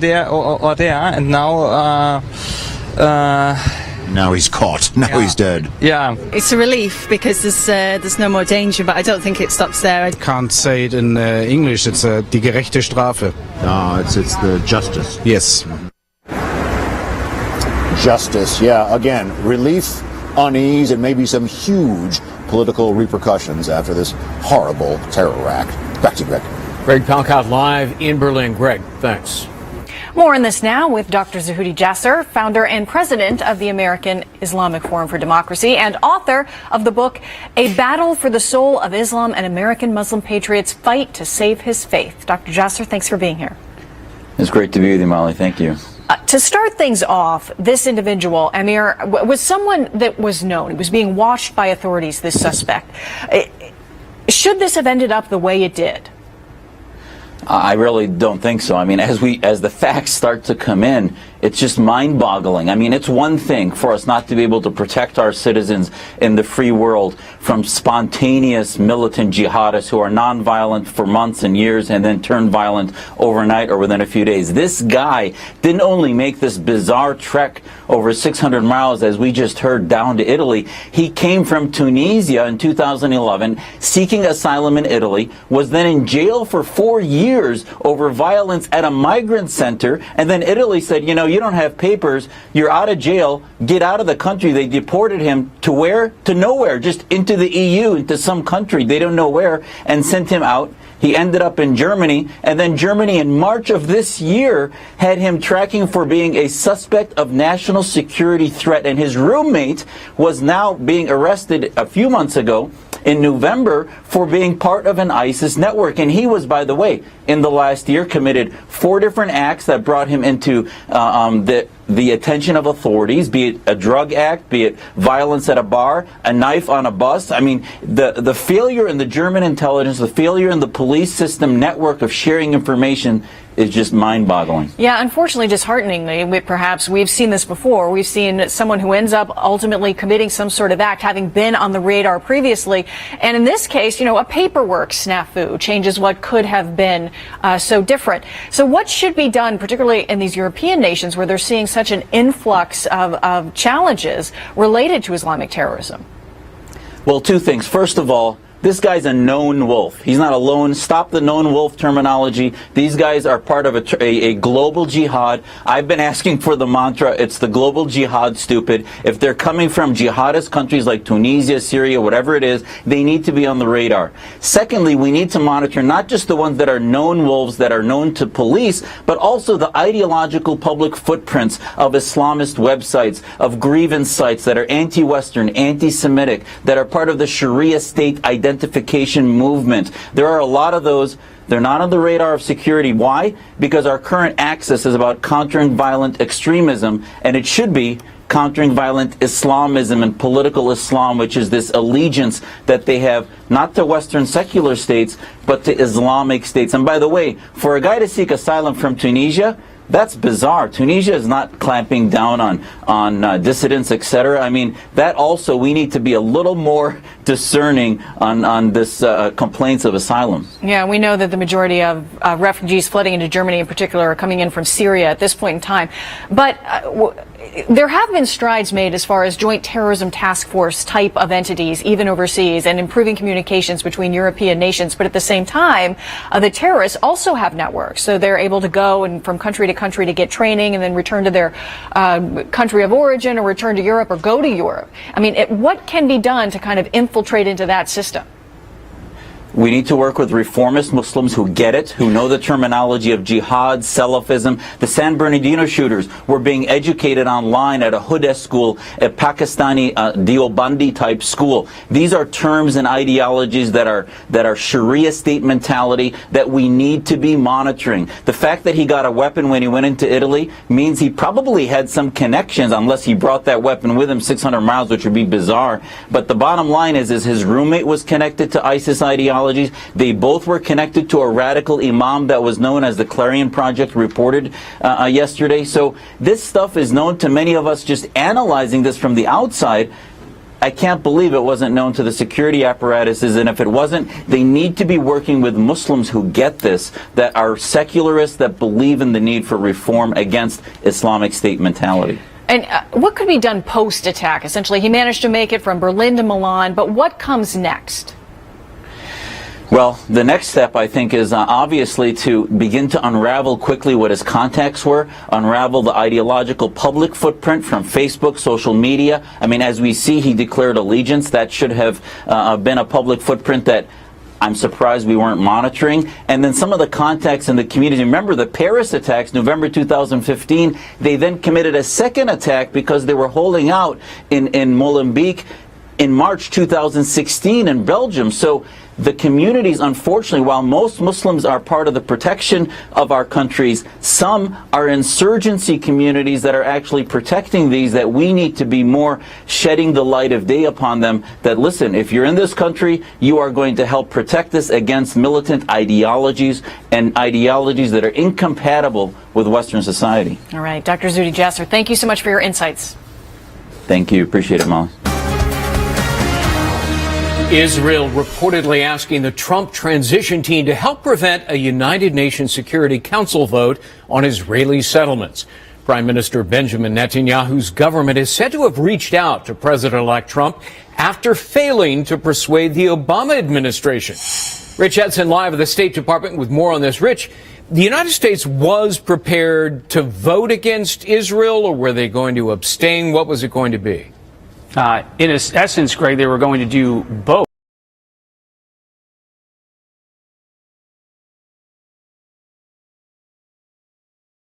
there or there, and now. Now he's caught. Now he's dead. Yeah. It's a relief because there's no more danger, but I don't think it stops there. I can't say it in English. It's die gerechte Strafe. No, it's the justice. Yes. Justice, yeah. Again, relief, unease, and maybe some huge political repercussions after this horrible terror act. Back to you, Greg. Greg Palkot live in Berlin. Greg, thanks. More on this now with Dr. Zahudi Jasser, founder and president of the American Islamic Forum for Democracy and author of the book, A Battle for the Soul of Islam and American Muslim Patriots Fight to Save His Faith. Dr. Jasser, thanks for being here. It's great to be with you, Molly. Thank you. To start things off, this individual, Amir, was someone that was known. He was being watched by authorities, this suspect. Should this have ended up the way it did? I really don't think so. I mean, as the facts start to come in, it's just mind-boggling. I mean, it's one thing for us not to be able to protect our citizens in the free world from spontaneous militant jihadists who are non-violent for months and years and then turn violent overnight or within a few days. This guy didn't only make this bizarre trek over 600 miles, as we just heard, down to Italy. He came from Tunisia in 2011, seeking asylum in Italy, was then in jail for 4 years over violence at a migrant center, and then Italy said, you know, you don't have papers, you're out of jail, get out of the country. They deported him to where? To nowhere, just into the EU, into some country, they don't know where, and sent him out. He ended up in Germany, and then Germany in March of this year had him tracking for being a suspect of national security threat, and his roommate was now being arrested a few months ago in November for being part of an ISIS network. And he was, by the way, in the last year committed 4 different acts that brought him into the attention of authorities, be it a drug act, be it violence at a bar, a knife on a bus. I mean, the failure in the German intelligence, the failure in the police system network of sharing information is just mind-boggling. Yeah, unfortunately, dishearteningly, perhaps, we've seen this before. We've seen someone who ends up ultimately committing some sort of act, having been on the radar previously. And in this case, you know, a paperwork snafu changes what could have been so different. So what should be done, particularly in these European nations where they're seeing such an influx of challenges related to Islamic terrorism? Well, 2 things. First of all, this guy's a known wolf. He's not alone. Stop the known wolf terminology. These guys are part of a global jihad. I've been asking for the mantra, it's the global jihad, stupid. If they're coming from jihadist countries like Tunisia, Syria, whatever it is, they need to be on the radar. Secondly, we need to monitor not just the ones that are known wolves, that are known to police, but also the ideological public footprints of Islamist websites, of grievance sites that are anti-Western, anti-Semitic, that are part of the Sharia state identification movement. There are a lot of those. They're not on the radar of security. Why? Because our current axis is about countering violent extremism, and it should be countering violent Islamism and political Islam, which is this allegiance that they have not to Western secular states, but to Islamic states. And by the way, for a guy to seek asylum from Tunisia, that's bizarre. Tunisia is not clamping down on dissidents, etc. I mean, that also, we need to be a little more discerning on this complaints of asylum. Yeah, we know that the majority of refugees flooding into Germany in particular are coming in from Syria at this point in time. But there have been strides made as far as joint terrorism task force type of entities, even overseas, and improving communications between European nations. But at the same time, the terrorists also have networks. So they're able to go and from country to country to get training and then return to their country of origin or return to Europe or go to Europe. I mean, what can be done to kind of infiltrate into that system? We need to work with reformist Muslims who get it, who know the terminology of jihad, Salafism. The San Bernardino shooters were being educated online at a Huda school, a Pakistani Deobandi type school. These are terms and ideologies that are Sharia state mentality that we need to be monitoring. The fact that he got a weapon when he went into Italy means he probably had some connections, unless he brought that weapon with him 600 miles, which would be bizarre. But the bottom line is his roommate was connected to ISIS ideology. They both were connected to a radical imam that was known as the Clarion Project reported yesterday. So this stuff is known to many of us just analyzing this from the outside. I can't believe it wasn't known to the security apparatuses, and if it wasn't, they need to be working with Muslims who get this, that are secularists, that believe in the need for reform against Islamic State mentality. And what could be done post-attack? Essentially, he managed to make it from Berlin to Milan, but what comes next? Well, the next step, I think, is obviously to begin to unravel quickly what his contacts were, unravel the ideological public footprint from Facebook, social media. I mean, as we see, he declared allegiance. That should have been a public footprint that I'm surprised we weren't monitoring. And then some of the contacts in the community. Remember the Paris attacks, November 2015. They then committed a second attack because they were holding out in Molenbeek in March 2016 in Belgium. So the communities, unfortunately, while most Muslims are part of the protection of our countries, some are insurgency communities that are actually protecting these, that we need to be more shedding the light of day upon them, that listen, if you're in this country, you are going to help protect this against militant ideologies and ideologies that are incompatible with Western society. All right, Dr. Zuhdi Jasser, thank you so much for your insights. Thank you. Appreciate it, Molly. Israel reportedly asking the Trump transition team to help prevent a United Nations Security Council vote on Israeli settlements. Prime Minister Benjamin Netanyahu's government is said to have reached out to President-elect Trump after failing to persuade the Obama administration. Rich Edson live at the State Department with more on this. Rich, the United States was prepared to vote against Israel, or were they going to abstain? What was it going to be? In essence, Greg, they were going to do both.